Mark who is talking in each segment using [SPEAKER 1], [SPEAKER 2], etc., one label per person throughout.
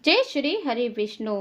[SPEAKER 1] जय श्री हरि विष्णु।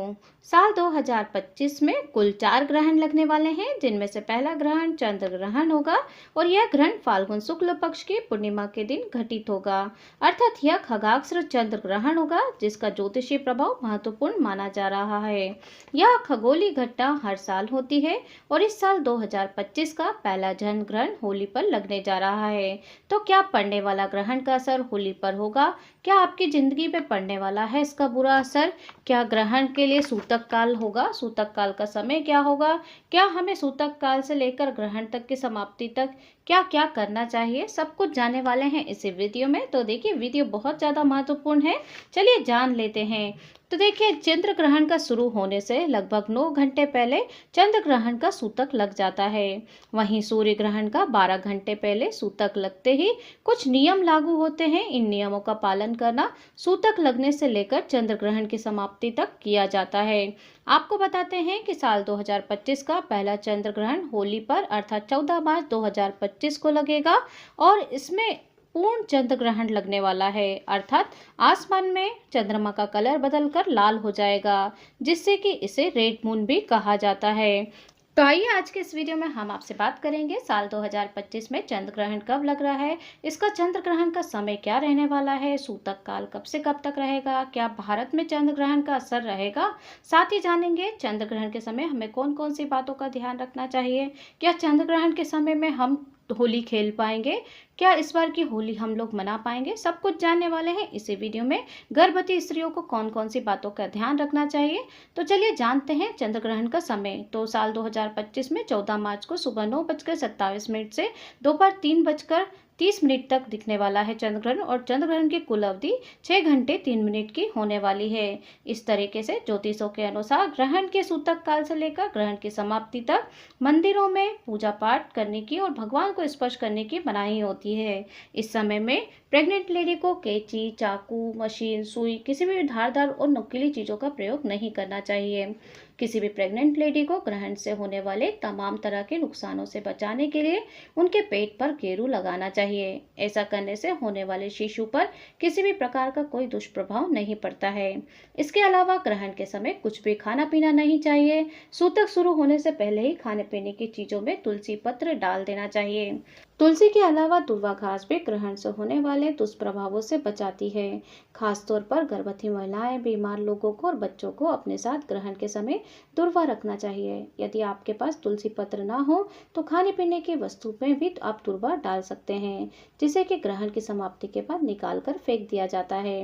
[SPEAKER 1] साल 2025 में कुल 4 ग्रहण लगने वाले हैं, जिनमें से पहला ग्रहण चंद्र ग्रहण होगा और यह ग्रहण फाल्गुन शुक्ल पक्ष की पूर्णिमा के दिन घटित होगा। अर्थात यह खगाक्षर चंद्र ग्रहण होगा, जिसका ज्योतिषीय प्रभाव महत्वपूर्ण माना जा रहा है। यह खगोलीय घटना हर साल होती है और इस साल 2025 का पहला चंद्र ग्रहण होली पर लगने जा रहा है। तो क्या पड़ने वाला ग्रहण का असर होली पर होगा? क्या आपकी जिंदगी पे पड़ने वाला है इसका बुरा असर? क्या ग्रहण के लिए सूतक काल होगा? सूतक काल का समय क्या होगा? क्या हमें सूतक काल से लेकर ग्रहण तक की समाप्ति तक क्या क्या करना चाहिए, सब कुछ जानने वाले हैं इसी वीडियो में। तो देखिए, वीडियो बहुत ज़्यादा महत्वपूर्ण है, चलिए जान लेते हैं। तो देखिए, चंद्र ग्रहण का शुरू होने से लगभग 9 घंटे पहले चंद्र ग्रहण का सूतक लग जाता है। वहीं सूर्य ग्रहण का 12 घंटे पहले सूतक लगते ही कुछ नियम लागू होते हैं। इन नियमों का पालन करना सूतक लगने से लेकर चंद्र ग्रहण की समाप्ति तक किया जाता है। आपको बताते हैं कि साल 2025 का पहला चंद्र ग्रहण होली पर अर्थात 14 मार्च 2025 को लगेगा और इसमें पूर्ण चंद्र ग्रहण लगने वाला है। अर्थात आसमान में चंद्रमा का कलर बदलकर लाल हो जाएगा, जिससे कि इसे रेड मून भी कहा जाता है। तो आइए, आज के इस वीडियो में हम आपसे बात करेंगे साल 2025 में चंद्र ग्रहण कब लग रहा है, इसका चंद्र ग्रहण का समय क्या रहने वाला है, सूतक काल कब से कब तक रहेगा, क्या भारत में चंद्र ग्रहण का असर रहेगा। साथ ही जानेंगे चंद्र ग्रहण के समय हमें कौन कौन सी बातों का ध्यान रखना चाहिए। क्या चंद्र ग्रहण के समय में हम होली खेल पाएंगे? क्या इस बार की होली हम लोग मना पाएंगे? सब कुछ जानने वाले हैं इसी वीडियो में। गर्भवती स्त्रियों को कौन कौन सी बातों का ध्यान रखना चाहिए, तो चलिए जानते हैं चंद्र ग्रहण का समय। तो साल 2025 में 14 मार्च को सुबह 9:27 से दोपहर 3:30 तक दिखने वाला है चंद्र ग्रहण, और चंद्र ग्रहण की कुल अवधि 6 घंटे 3 मिनट की होने वाली है। इस तरीके से ज्योतिषों के अनुसार ग्रहण के सूतक काल से लेकर ग्रहण की समाप्ति तक मंदिरों में पूजा पाठ करने की और भगवान को स्पर्श करने की मनाही होती है। इस समय में प्रेग्नेंट लेडी को कैंची, चाकू, मशीन, सुई, किसी भी धारदार और नुकीली चीजों का प्रयोग नहीं करना चाहिए। किसी भी प्रेग्नेंट लेडी को ग्रहण से होने वाले तमाम तरह के नुकसानों से बचाने के लिए उनके पेट पर गेरू लगाना चाहिए। ऐसा करने से होने वाले शिशु पर किसी भी प्रकार का कोई दुष्प्रभाव नहीं पड़ता है। इसके अलावा ग्रहण के समय कुछ भी खाना पीना नहीं चाहिए। सूतक शुरू होने से पहले ही खाने पीने की चीजों में तुलसी पत्र डाल देना चाहिए। तुलसी के अलावा दूर्वा घास भी ग्रहण से होने वाले दुष्प्रभावों से बचाती है। खासतौर पर गर्भवती महिलाएं, बीमार लोगों को और बच्चों को अपने साथ ग्रहण के समय दूर्वा रखना चाहिए। यदि आपके पास तुलसी पत्र ना हो तो खाने पीने की वस्तु में भी आप दूर्वा डाल सकते हैं, जिसे कि ग्रहण की समाप्ति के बाद निकाल कर फेंक दिया जाता है।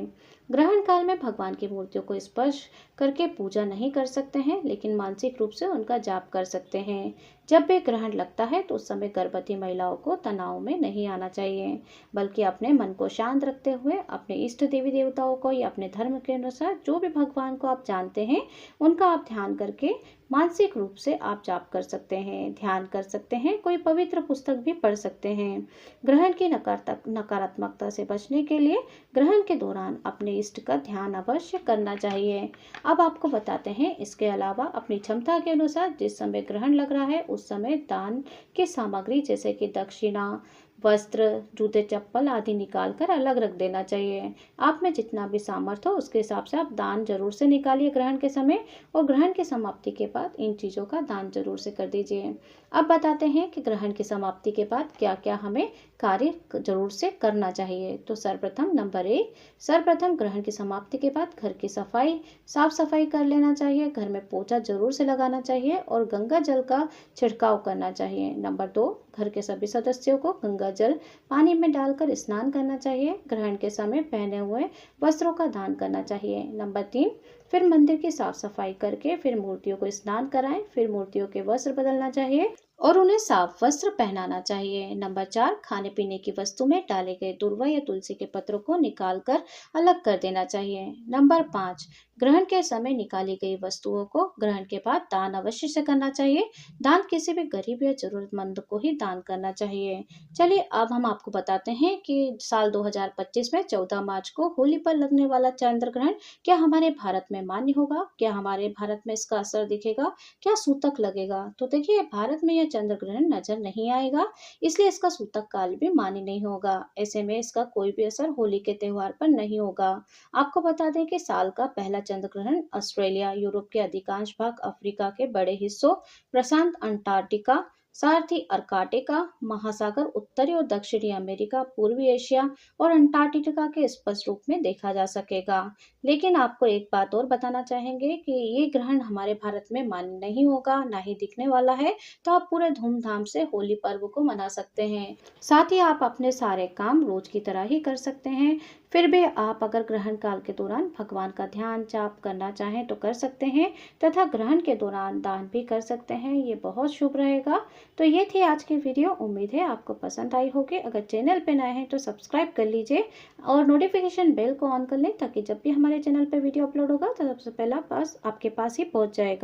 [SPEAKER 1] ग्रहण काल में भगवान की मूर्तियों को स्पर्श करके पूजा नहीं कर सकते हैं, लेकिन मानसिक रूप से उनका जाप कर सकते हैं। जब भी ग्रहण लगता है तो उस समय गर्भवती महिलाओं को तनाव में नहीं आना चाहिए, बल्कि अपने मन को शांत रखते हुए अपने इष्ट देवी देवताओं को या अपने धर्म के अनुसार जो भी भगवान को आप जानते हैं उनका आप ध्यान करके मानसिक रूप से आप जाप कर सकते हैं, ध्यान कर सकते हैं, कोई पवित्र पुस्तक भी पढ़ सकते हैं। ग्रहण की नकारात्मकता से बचने के लिए ग्रहण के दौरान अपने इष्ट का ध्यान अवश्य करना चाहिए। अब आपको बताते हैं, इसके अलावा अपनी क्षमता के अनुसार जिस समय ग्रहण लग रहा है उस समय दान की सामग्री जैसे कि दक्षिणा, वस्त्र, जूते, चप्पल आदि निकाल कर अलग रख देना चाहिए। आप में जितना भी सामर्थ्य हो उसके हिसाब से आप दान जरूर से निकालिए ग्रहण के समय, और ग्रहण की समाप्ति के बाद इन चीजों का दान जरूर से कर दीजिए। अब बताते हैं कि ग्रहण की समाप्ति के बाद क्या क्या हमें कार्य जरूर से करना चाहिए। तो सर्वप्रथम नंबर 1, सर्वप्रथम ग्रहण की समाप्ति के बाद घर की साफ सफाई कर लेना चाहिए। घर में पोछा जरूर से लगाना चाहिए और गंगा जल का छिड़काव करना चाहिए। नंबर 2, घर के सभी सदस्यों को गंगा जल पानी में डालकर स्नान करना चाहिए। ग्रहण के समय पहने हुए वस्त्रों का दान करना चाहिए। नंबर 3, फिर मंदिर की साफ सफाई करके फिर मूर्तियों को स्नान कराएं। फिर मूर्तियों के वस्त्र बदलना चाहिए और उन्हें साफ वस्त्र पहनाना चाहिए। नंबर 4, खाने पीने की वस्तु में डाले गए दूर्वा या तुलसी के पत्रों को निकालकर अलग कर देना चाहिए। नंबर 5, ग्रहण के समय निकाली गई वस्तुओं को ग्रहण के बाद दान अवश्य से करना चाहिए। दान किसी भी गरीब या जरूरतमंद को ही दान करना चाहिए। चलिए, अब हम आपको बताते हैं कि साल 2025 में 14 मार्च को होली पर लगने वाला चंद्र ग्रहण क्या हमारे भारत में मान्य होगा? क्या हमारे भारत में इसका असर दिखेगा? क्या सूतक लगेगा? तो देखिए, भारत में यह चंद्र ग्रहण नजर नहीं आएगा, इसलिए इसका सूतक काल भी मान्य नहीं होगा। ऐसे में इसका कोई भी असर होली के त्योहार पर नहीं होगा। आपको बता दें कि साल का पहला चंद्र ग्रहण ऑस्ट्रेलिया, यूरोप के अधिकांश भाग, अफ्रीका के बड़े हिस्सों, प्रशांत अंटार्कटिका, साथ ही अर्कटिका महासागर, उत्तरी और दक्षिणी अमेरिका, पूर्वी एशिया और अंटार्कटिका के स्पष्ट रूप में देखा जा सकेगा। लेकिन आपको एक बात और बताना चाहेंगे कि ये ग्रहण हमारे भारत में मान्य नहीं होगा, ना ही दिखने वाला है। तो आप पूरे धूमधाम से होली पर्व को मना सकते हैं। साथ ही आप अपने सारे काम रोज की तरह ही कर सकते हैं। फिर भी आप अगर ग्रहण काल के दौरान भगवान का ध्यान जाप करना चाहें तो कर सकते हैं, तथा ग्रहण के दौरान दान भी कर सकते हैं। ये बहुत शुभ रहेगा। तो ये थी आज की वीडियो। उम्मीद है आपको पसंद आई होगी। अगर चैनल पे नए हैं तो सब्सक्राइब कर लीजिए और नोटिफिकेशन बेल को ऑन कर लें, ताकि जब भी हमारे चैनल पे वीडियो अपलोड होगा तो सबसे पहला पास आपके पास ही पहुंच जाएगा।